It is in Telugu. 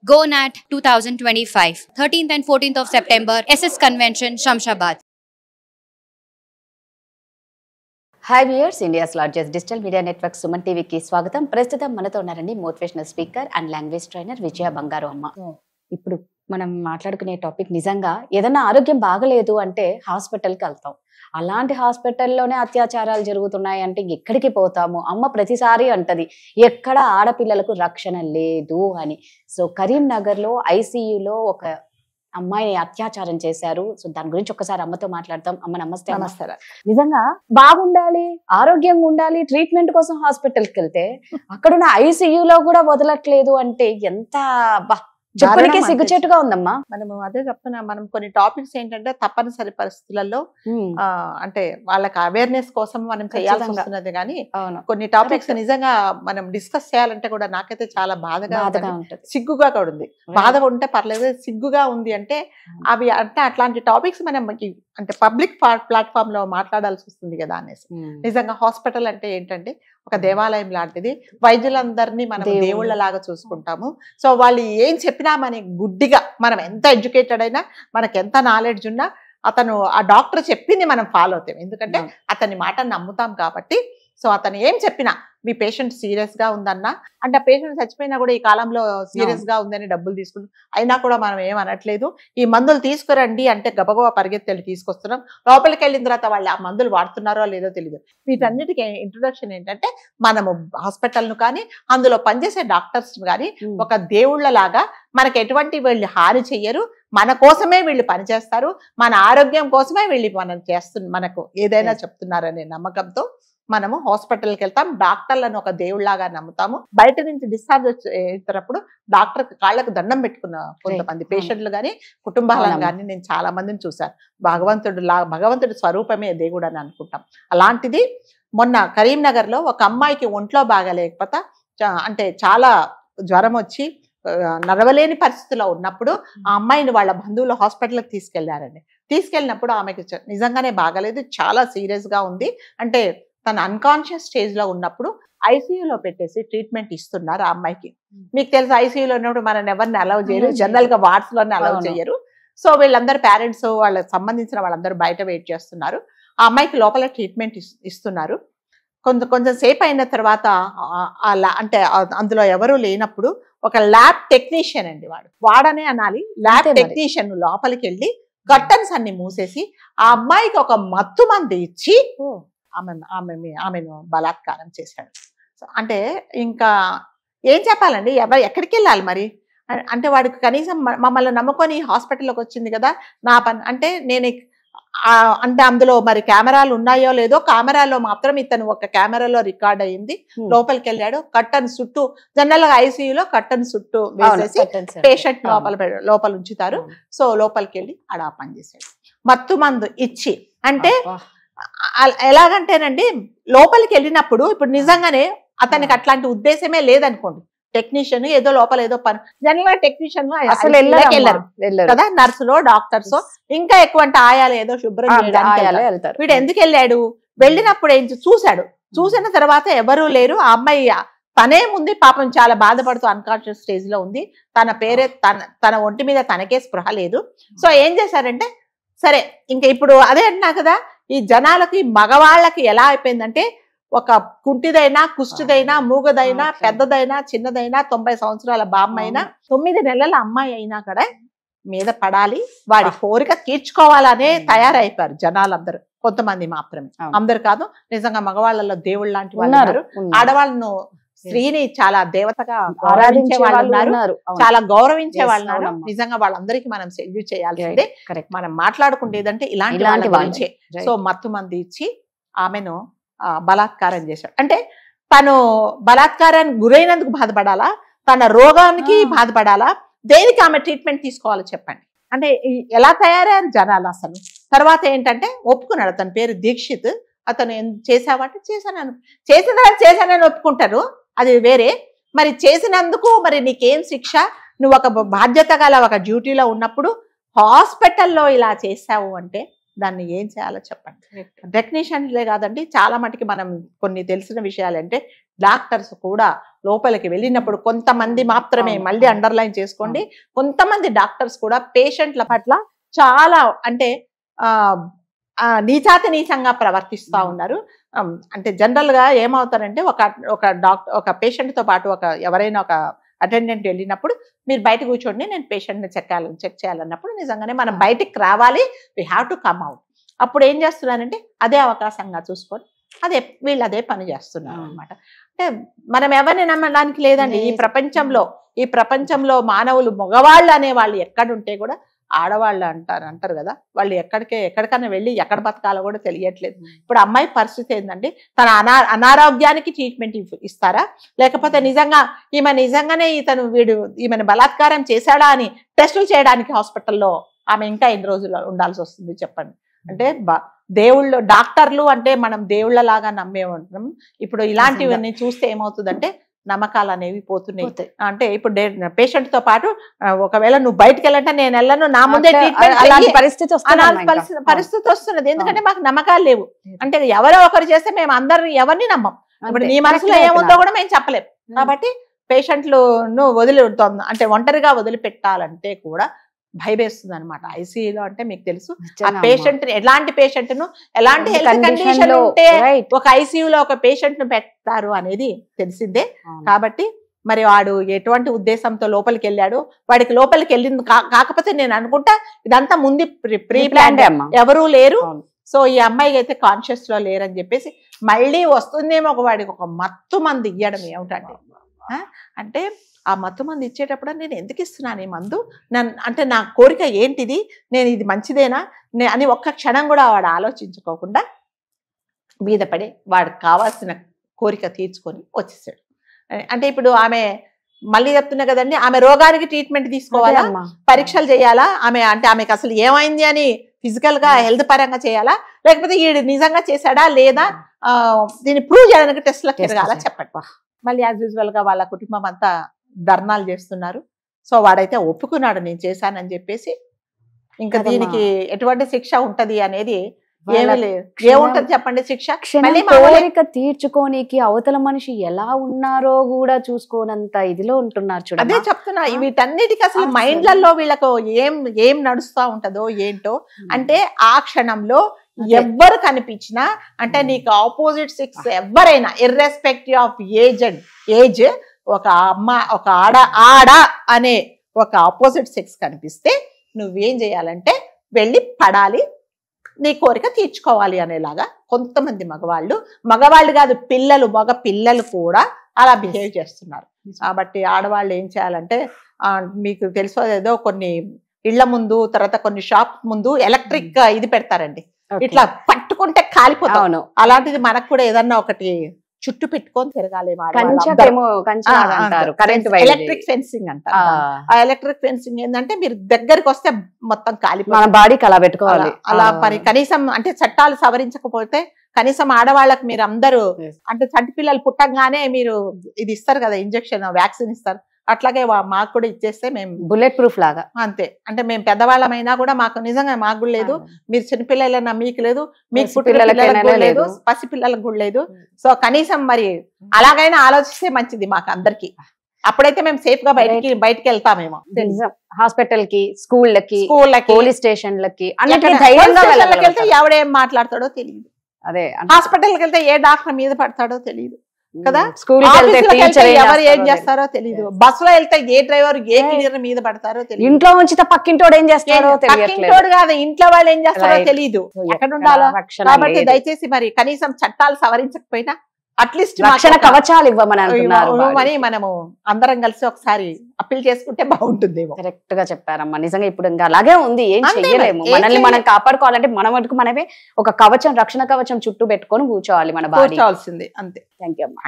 GoNat 2025, 13th and 14th of September, SS Convention, Shamshabad. Hi viewers, India's largest digital media network Suman టీవీకి స్వాగతం. ప్రస్తుతం మనతో ఉన్నారండి motivational speaker and language trainer Vijaya Bangaru Amma. ఇప్పుడు మనం మాట్లాడుకునే టాపిక్, నిజంగా ఏదైనా ఆరోగ్యం బాగలేదు అంటే హాస్పిటల్కి వెళ్తాం. అలాంటి హాస్పిటల్లోనే అత్యాచారాలు జరుగుతున్నాయి అంటే ఎక్కడికి పోతాము? అమ్మ ప్రతిసారి అంటది ఎక్కడ ఆడపిల్లలకు రక్షణ లేదు అని. సో కరీంనగర్లో ఐసీయూలో ఒక అమ్మాయిని అత్యాచారం చేశారు. సో దాని గురించి ఒక్కసారి అమ్మతో మాట్లాడతాం. అమ్మ నమస్తే. నమస్కారం. నిజంగా బాగుండాలి, ఆరోగ్యంగా ఉండాలి, ట్రీట్మెంట్ కోసం హాస్పిటల్కి వెళ్తే అక్కడున్న ఐసీయూలో కూడా వదలట్లేదు అంటే ఎంత చెప్పడానికి సిగ్గుచేటుగా ఉందమ్మా. మనము అదే చెప్తున్నా, మనం కొన్ని టాపిక్స్ ఏంటంటే తప్పనిసరి పరిస్థితులలో అంటే వాళ్ళకి అవేర్నెస్ కోసం మనం చేయాల్సి వస్తున్నది. కానీ కొన్ని టాపిక్స్ నిజంగా మనం డిస్కస్ చేయాలంటే కూడా నాకైతే చాలా బాధగా ఉంటుంది, సిగ్గుగా కూడా ఉంది. బాధ ఉంటే పర్లేదు, సిగ్గుగా ఉంది అంటే అవి అంటే అట్లాంటి టాపిక్స్ మనం అంటే పబ్లిక్ ప్లాట్ఫామ్ లో మాట్లాడాల్సి వస్తుంది కదా అనేసి. నిజంగా హాస్పిటల్ అంటే ఏంటంటే ఒక దేవాలయం లాంటిది. వైద్యులందరినీ మనం దేవుళ్ళలాగా చూసుకుంటాము. సో వాళ్ళు ఏం చెప్పినా మన గుడ్డిగా, మనం ఎంత ఎడ్యుకేటెడ్ అయినా, మనకి ఎంత నాలెడ్జ్ ఉన్నా, అతను ఆ డాక్టర్ చెప్పింది మనం ఫాలో అవుతాం. ఎందుకంటే అతని మాట నమ్ముతాం కాబట్టి. సో అతను ఏం చెప్పినా, మీ పేషెంట్ సీరియస్ గా ఉందన్నా అంటే, ఆ పేషెంట్ చచ్చిపోయినా కూడా ఈ కాలంలో సీరియస్ గా ఉందని డబ్బులు తీసుకుంటాం. అయినా కూడా మనం ఏం అనట్లేదు. ఈ మందులు తీసుకురండి అంటే గబగబా పరిగెత్తి తీసుకొస్తున్నాం. లోపలికి వెళ్ళిన తర్వాత వాళ్ళు ఆ మందులు వాడుతున్నారో లేదో తెలియదు. వీటన్నిటికీ ఇంట్రొడక్షన్ ఏంటంటే, మనము హాస్పిటల్ను కానీ అందులో పనిచేసే డాక్టర్స్ కానీ ఒక దేవుళ్ళలాగా, మనకు ఎటువంటి వీళ్ళు హాని చెయ్యరు, మన కోసమే వీళ్ళు పనిచేస్తారు, మన ఆరోగ్యం కోసమే వీళ్ళు మనకు ఏదైనా చెప్తున్నారనే నమ్మకంతో మనము హాస్పిటల్కి వెళ్తాం. డాక్టర్లను ఒక దేవుళ్లాగా నమ్ముతాము. బయట నుంచి డిశ్చార్జ్ అయినప్పుడు డాక్టర్ కాళ్ళకు దండం పెట్టుకున్న కొంతమంది పేషెంట్లు కానీ కుటుంబాలను కానీ నేను చాలా మందిని చూశాను. భగవంతుడి స్వరూపమే దేవుడు అని అనుకుంటాం. అలాంటిది మొన్న కరీంనగర్ లో ఒక అమ్మాయికి ఒంట్లో బాగాలేకపోతే, అంటే చాలా జ్వరం వచ్చి నడవలేని పరిస్థితిలో ఉన్నప్పుడు ఆ అమ్మాయిని వాళ్ళ బంధువులు హాస్పిటల్కి తీసుకెళ్లారండి. తీసుకెళ్ళినప్పుడు ఆమెకి నిజంగానే బాగాలేదు, చాలా సీరియస్ గా ఉంది. అంటే తన అన్కాన్షియస్ స్టేజ్ లో ఉన్నప్పుడు ఐసీయూలో పెట్టేసి ట్రీట్మెంట్ ఇస్తున్నారు ఆ అమ్మాయికి. మీకు తెలుసు, ఐసీయూలో ఉన్నప్పుడు మనం ఎవరిని అలౌ చేయరు, జనరల్ గా వార్డ్స్ లోనే అలౌ చేయరు. సో వీళ్ళందరూ పేరెంట్స్, వాళ్ళకి సంబంధించిన వాళ్ళందరూ బయట వెయిట్ చేస్తున్నారు. ఆ అమ్మాయికి లోపల ట్రీట్మెంట్ ఇస్తున్నారు. కొంచెం సేపు అయిన తర్వాత అంటే అందులో ఎవరు లేనప్పుడు ఒక ల్యాబ్ టెక్నీషియన్ అండి, వాడనే అనాలి, ల్యాబ్ టెక్నీషియన్ లోపలికి వెళ్ళి కర్టన్స్ అన్ని మూసేసి ఆ అమ్మాయికి ఒక మత్తు మందు ఇచ్చి ఆమెను బలాత్కారం చేశాడు. అంటే ఇంకా ఏం చెప్పాలండి, ఎక్కడికి వెళ్ళాలి మరి? అంటే వాడికి కనీసం మమ్మల్ని నమ్ముకొని హాస్పిటల్లోకి వచ్చింది కదా, నా పని అంటే నేను అంటే అందులో మరి కెమెరాలు ఉన్నాయో లేదో, కెమెరాలో మాత్రం ఇతను ఒక కెమెరాలో రికార్డ్ అయ్యింది. లోపలికి వెళ్ళాడు, కర్టన్ చుట్టూ, జనరల్ గా ఐసీయూలో కర్టన్ చుట్టూ వేసేసి పేషెంట్ లోపల ఉంచుతారు. సో లోపలికి వెళ్ళి ఆడ పని చేశాడు, మత్తు మందు ఇచ్చి. అంటే ఎలాగంటేనండి, లోపలికి వెళ్ళినప్పుడు ఇప్పుడు నిజంగానే అతనికి అట్లాంటి ఉద్దేశమే లేదనుకోండి, టెక్నీషియన్ ఏదో లోపల ఏదో పని, జనరల్ టెక్నీషియన్ అసలు వెళ్ళరు కదా, నర్సులో డాక్టర్స్ ఇంకా ఎక్కువ అంటే ఆయాలు ఏదో శుభ్రం చేయడానికి. వీడు ఎందుకు వెళ్ళాడు? వెళ్ళినప్పుడు ఏం చూశాడు, చూసిన తర్వాత ఎవరూ లేరు. ఆ అమ్మాయి తనే ఉంది, పాపం చాలా బాధపడుతూ అన్కాన్షియస్ స్టేజ్ లో ఉంది. తన పేరే తన ఒంటి మీద తనకే స్పృహ లేదు. సో ఏం చేశారంటే, సరే ఇంకా ఇప్పుడు అదే అంటున్నా కదా, ఈ జనాలకి మగవాళ్ళకి ఎలా అయిపోయిందంటే, ఒక కుంటిదైనా, కుష్టిదైనా, మూగదైనా, పెద్దదైనా, చిన్నదైనా, 90 సంవత్సరాల బామ్మ అయినా, 9 నెలల అమ్మాయి అయినా కూడా మీద పడాలి, వాడి కోరిక తీర్చుకోవాలనే తయారైపోయారు జనాలందరూ. కొంతమంది మాత్రమే, అందరు కాదు. నిజంగా మగవాళ్ళలో దేవుళ్ళు లాంటి వాళ్ళు ఉన్నారు. ఆడవాళ్ళను, స్త్రీని చాలా దేవతగా ఆరాధించే వాళ్ళు ఉన్నారు, చాలా గౌరవించే వాళ్ళు ఉన్నారు. నిజంగా వాళ్ళందరికీ మనం సెల్యూట్ చేయాల్సిందే. మనం మాట్లాడుకుంటేదంటే ఇలాంటి వాళ్ళ గురించే. సో మత్తు మంది ఇచ్చి ఆమెను బలాత్కారం చేశాడు. అంటే తను బలాత్కారానికి గురైనందుకు బాధపడాలా, తన రోగానికి బాధపడాలా, దేనికి ఆమె ట్రీట్మెంట్ తీసుకోవాలో చెప్పండి. అంటే ఎలా తయారయ్యారు జనాలు అసలు. తర్వాత ఏంటంటే ఒప్పుకున్నాడు, అతని పేరు దీక్షిత్. అతను చేసావంటే చేశానని ఒప్పుకుంటారు, అది వేరే. మరి చేసినందుకు మరి నీకేం శిక్ష? నువ్వు ఒక బాధ్యత గల ఒక డ్యూటీలో ఉన్నప్పుడు హాస్పిటల్లో ఇలా చేసావు అంటే దాన్ని ఏం చేయాలో చెప్పండి. టెక్నీషియన్లే కాదండి, చాలా మటుకి మనం కొన్ని తెలిసిన విషయాలు అంటే డాక్టర్స్ కూడా లోపలికి వెళ్ళినప్పుడు కొంతమంది మాత్రమే, మళ్ళీ అండర్లైన్ చేసుకోండి, కొంతమంది డాక్టర్స్ కూడా పేషెంట్ల పట్ల చాలా అంటే నీచాతి నీచంగా ప్రవర్తిస్తూ ఉన్నారు. అంటే జనరల్ గా ఏమవుతారంటే ఒక పేషెంట్ తో పాటు ఎవరైనా ఒక అటెండెంట్ వెళ్ళినప్పుడు మీరు బయట కూర్చోండి, నేను పేషెంట్ ని చెక్ చేయాలన్నప్పుడు నిజంగానే మనం బయటికి రావాలి, we have to come out. అప్పుడు ఏం చేస్తున్నారంటే అదే అవకాశంగా చూసుకొని వీళ్ళు అదే పని చేస్తున్నారు అనమాట. అంటే మనం ఎవరిని నమ్మడానికి లేదండి. ఈ ప్రపంచంలో మానవులు మగవాళ్ళు అనే వాళ్ళు ఎక్కడుంటే కూడా ఆడవాళ్ళు అంటారు కదా, వాళ్ళు ఎక్కడికైనా వెళ్ళి ఎక్కడ బతకాలో కూడా తెలియట్లేదు. ఇప్పుడు అమ్మాయి పరిస్థితి ఏంటంటే తన అనారోగ్యానికి ట్రీట్మెంట్ ఇస్తారా, లేకపోతే నిజంగానే ఈమెను బలాత్కారం చేశాడా అని టెస్టులు చేయడానికి హాస్పిటల్లో ఆమె ఇంకా ఎన్ని రోజులు ఉండాల్సి వస్తుంది చెప్పండి. అంటే దేవుళ్ళు డాక్టర్లు అంటే మనం దేవుళ్ళలాగా నమ్మే ఉంటాం. ఇప్పుడు ఇలాంటివన్నీ చూస్తే ఏమవుతుందంటే నమ్మకాలు అనేవి పోతున్నాయి. అంటే ఇప్పుడు పేషెంట్ తో పాటు ఒకవేళ నువ్వు బయటకు వెళ్ళంటే నేను వెళ్ళను, నా ముందే ట్రీట్మెంట్ పరిస్థితి వస్తున్నది. ఎందుకంటే మాకు నమ్మకాలు లేవు. అంటే ఎవరో ఒకరు చేస్తే మేము అందరిని ఎవరిని నమ్మం. ఇప్పుడు నీ మనసులో ఏముందో కూడా మేము చెప్పలేము. కాబట్టి పేషెంట్లను అంటే ఒంటరిగా వదిలిపెట్టాలంటే కూడా భయవేస్తుంది అనమాట. ఐసీయూలో అంటే మీకు తెలుసు ఆ పేషెంట్ ఎలాంటి పేషెంట్ ను ఎలాంటి హెల్త్ కండిషన్ ఉంటే ఒక ఐసీయూలో ఒక పేషెంట్ ను పెడతారు అనేది తెలిసిందే. కాబట్టి మరి వాడు ఎటువంటి ఉద్దేశంతో లోపలికి వెళ్ళాడు, వాడికి లోపలికి వెళ్ళింది కాకపోతే నేను అనుకుంటా ఇదంతా ముందు ప్రీ ప్లాన్, ఎవరూ లేరు. సో ఈ అమ్మాయికి అయితే కాన్షియస్ లో లేరని చెప్పేసి మళ్ళీ వస్తుందేమో వాడికి ఒక మత్తు మంది ఇవ్వడం ఏమిటంటే, అంటే ఆ మత్తు మంది ఇచ్చేటప్పుడు నేను ఎందుకు ఇస్తున్నాను ఈ మందు, అంటే నా కోరిక ఏంటిది, నేను ఇది మంచిదేనా అని ఒక్క క్షణం కూడా వాడు ఆలోచించుకోకుండా మీద పడి వాడికి కావాల్సిన కోరిక తీర్చుకొని వచ్చేసాడు. అంటే ఇప్పుడు ఆమె మళ్ళీ చెప్తున్నా కదండి, ఆమె రోగానికి ట్రీట్మెంట్ తీసుకోవాలా, పరీక్షలు చేయాలా, ఆమెకు అసలు ఏమైంది అని ఫిజికల్ గా హెల్త్ పరంగా చేయాలా, లేకపోతే ఈడు నిజంగా చేశాడా లేదా దీన్ని ప్రూవ్ చేయడానికి టెస్ట్లకు తిరగాల చెప్పండి. మళ్ళీ యాజ్ యూజువల్ గా వాళ్ళ కుటుంబం అంతా ధర్నాలు చేస్తున్నారు. సో వాడైతే ఒప్పుకున్నాడు నేను చేశానని చెప్పేసి. ఇంకా దీనికి ఎటువంటి శిక్ష ఉంటది అనేది ఏమీ లేదు. ఏముంటది చెప్పండి శిక్ష? కోరిక తీర్చుకోనికి అవతల మనిషి ఎలా ఉన్నారో కూడా చూసుకోనంత ఇదిలో ఉంటున్నారు చూడండి. అదే చెప్తున్నా, వీటన్నిటికి అసలు మైండ్లలో వీళ్ళకు ఏం నడుస్తా ఉంటదో ఏంటో. అంటే ఆ క్షణంలో ఎవ్వరు కనిపించినా, అంటే నీకు ఆపోజిట్ సెక్స్ ఎవరైనా ఇర్రెస్పెక్టివ్ ఆఫ్ ఏజ్ ఒక ఆడ అనే ఒక ఆపోజిట్ సెక్స్ కనిపిస్తే నువ్వేం చేయాలంటే వెళ్ళి పడాలి, నీ కోరిక తీర్చుకోవాలి అనేలాగా కొంతమంది మగవాళ్ళు కాదు మగ పిల్లలు కూడా అలా బిహేవ్ చేస్తున్నారు. కాబట్టి ఆడవాళ్ళు ఏం చేయాలంటే మీకు తెలుసు ఏదో కొన్ని ఇళ్ల ముందు తర్వాత కొన్ని షాప్ ముందు ఎలక్ట్రిక్ ఇది పెడతారండి, ఇట్లా పట్టుకుంటే కాలిపోతాను. అలాంటిది మనకు కూడా ఏదన్నా ఒకటి చుట్టూ పెట్టుకొని తిరగాలి. ఎలక్ట్రిక్ ఫెన్సింగ్ అంటారు. ఆ ఎలక్ట్రిక్ ఫెన్సింగ్ ఏంటంటే మీరు దగ్గరికి వస్తే మొత్తం కాలిపోతుంది, బాడీకి అలా పెట్టుకోవాలి. అలా పని కనీసం అంటే చట్టాలు సవరించకపోతే కనీసం ఆడవాళ్ళకి మీరు అందరూ అంటే చంటి పిల్లలు పుట్టంగానే మీరు ఇది ఇస్తారు కదా, ఇంజెక్షన్ వ్యాక్సిన్ ఇస్తారు, అట్లాగే మాకు కూడా ఇచ్చేస్తే మేము బుల్లెట్ ప్రూఫ్ లాగా అంతే. అంటే మేము పెద్దవాళ్ళమైనా కూడా మాకు నిజంగా మాకు కూడా లేదు, మీరు చిన్నపిల్లలైనా మీకు లేదు, మీకు పుట్టిన లేదు, పసిపిల్లలకు కూడా లేదు. సో కనీసం మరి అలాగైనా ఆలోచిస్తే మంచిది మాకు అందరికి. అప్పుడైతే మేము సేఫ్ గా బయటికి వెళ్తామేమో. హాస్పిటల్ కి, స్కూళ్ళకి, పోలీస్ స్టేషన్లకి వెళ్తే ఎవడేం మాట్లాడతాడో తెలియదు. అదే హాస్పిటల్కి వెళ్తే ఏ డాక్టర్ మీద పడతాడో తెలియదు కదా, ఎవరు ఏం చేస్తారో తెలియదు, బస్సులో వెళ్తే ఏ డ్రైవర్ ఏ క్లియర్ మీద పడతారో తెలియదు, ఇంట్లో ఉంచితే పక్కింటోడు ఏం చేస్తారో పక్కింటోడు కాదు ఇంట్లో వాళ్ళు ఏం చేస్తారో తెలియదు, ఎక్కడ ఉండాలో. కాబట్టి దయచేసి మరి కనీసం చట్టాలు సవరించకపోయినా అట్లీస్ట్ రక్షణ కవచాలు ఇవ్వమని మనము అందరం కలిసి ఒకసారి అప్పీల్ చేసుకుంటే బాగుంటుందేమో. కరెక్ట్ గా చెప్పారమ్మా. నిజంగా ఇప్పుడు ఇంకా అలాగే ఉంది, ఏం చెయ్యలేము. మనల్ని మనం కాపాడుకోవాలంటే మన మటుకు మనమే ఒక కవచం, రక్షణ కవచం చుట్టూ పెట్టుకొని కూర్చోవాలి, మన బాడీ కూర్చోవాల్సింది అంతే. థ్యాంక్ యూ అమ్మా.